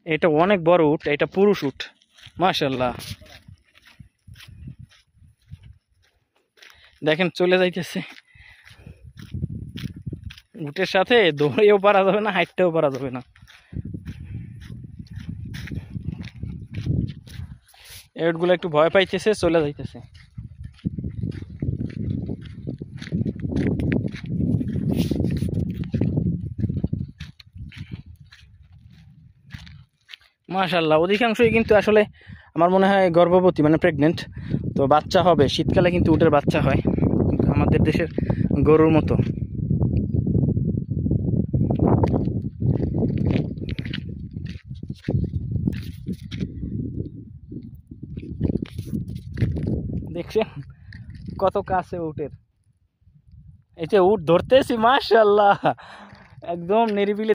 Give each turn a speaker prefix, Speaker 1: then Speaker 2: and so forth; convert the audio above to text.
Speaker 1: এটা অনেক বড় উট, এটা পুরুষ উট, মাশাআল্লাহ। দেখেন চলে যাইতেছে। উটের সাথে দৌড়েও পারা যাবে না, হাইটটাও পারা যাবে না। এই উটগুলো একটু ভয় পাইতেছে, চলে যাইতেছে। মাশাআল্লাহ, অধিকাংশই কিন্তু আসলে আমার মনে হয় গর্ভবতী, মানে প্রেগনেন্ট। তো বাচ্চা হবে, শীতকালে কিন্তু উটের বাচ্চা হয় আমাদের দেশের গরুর মতো। দেখছেন কত কাছে উটের। এই যে উট ধরতেছি, মাশাআল্লাহ, একদম নিরিবিলি